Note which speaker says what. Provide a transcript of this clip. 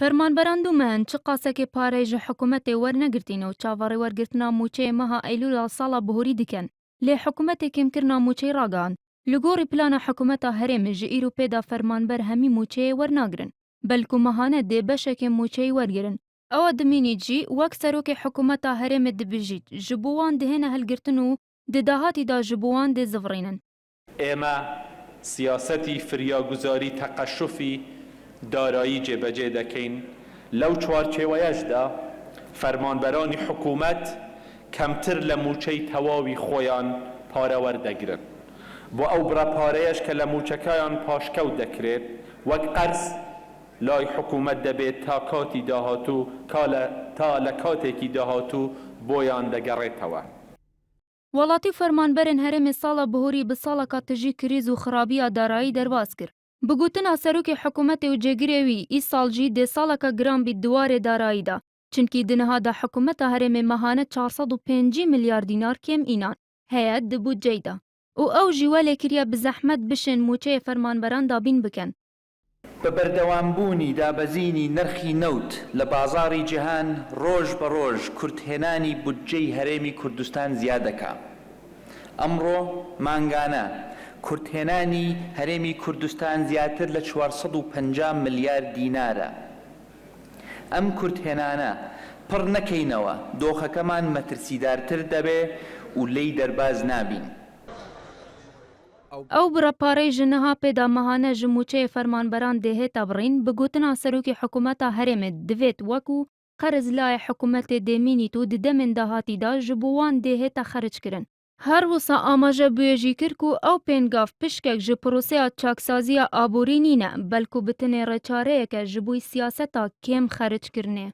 Speaker 1: فەرمانبەران دوومەن چ قاسێکی پارەی ji حکوومەتê وەرنەگرتین و چاوەڕێ وەرگرتنا مووچەیە مەها ئەیلولا ساڵا بهۆری dikin. Lê حکوومەتê kêmkirina مووچەی ڕاگەاند. Li gorî plana حکوومەتا هەرێمê ji îro pêda fermanber hemî مووچەیê wernagirin. Belkû mehane dê beşekên مووچەyî wergirin. Ewa dimînî jî wek serokê حکوومەta herêmê dibêjît ji bo wan dihêne helgirtin û di dahatî da ji bo wan dê zivirînin.
Speaker 2: ئێمە سیاسەتی فریاگوزاری تەقەشوفی دارایی جێبەجێ دەکەین لەو چوارچێوەیەشدا فەرمانبەرانی حکوومەت کەمتر لە مووچەی تەواوی خۆیان پارە وەردەگرن بۆ ئەو بڕەپارەیەش کە لە مووچەکەیان پاشکەوت دەکرێت وەک قەرز لای حکوومەت دەبێت تا کاتی داهاتوو تا لە کاتێکی داهاتوو بۆیان دەگەڕێتەوە.
Speaker 1: وڵاتی فەرمانبەرên herêmê sala bihorî bi saleka tijî krîz û xirabiya darayî derbas kir. Bi gotina serokê hikûmetê û cêgirê wî îsal jî dê saleka giran bî diwarê darayî da. Çunkî di niha da hikûmeta herêmê mehane 450 milyar dînar kêm înan heye di budceyê da. û ew jî welê kiriye bi zehmet bişên مووچەyê fermanberan dabîn bikin.
Speaker 3: بە بەردەوامبوونی دابەزینی نرخی نەوت لە بازاڕی جیهان ڕۆژ بە ڕۆژ کورتهێنانی بودجەی هەرێمی کوردستان زیاد دەکا. ئەمڕۆ مانگانە کورتهێنانی هەرێمی کوردستان زیاتر لە 450 ملیار دینارە. ئەم کورتهێنانە پڕ نەکەینەوە دۆخەکەمان مەترسیدارتر دەبێ و لێی دەرباز نابین.
Speaker 1: ئەو بڕەپارەی ji niha pêda mehane ji مووچەyê fermanberan dê hêta birîn bi gotina serokê hikûmeta herêmê divêt wekû qerz layê hikûmetê dê mînît û di demên dahatî da ji bo wan dê hêta xeric kirin. Her wisa amajebûyê kir ku ew pêngav pişkek ji proseya çaksaziya aborî nîne belkû bi tenê rêçareyeke ji bo siyaseta kêm xerickirinê.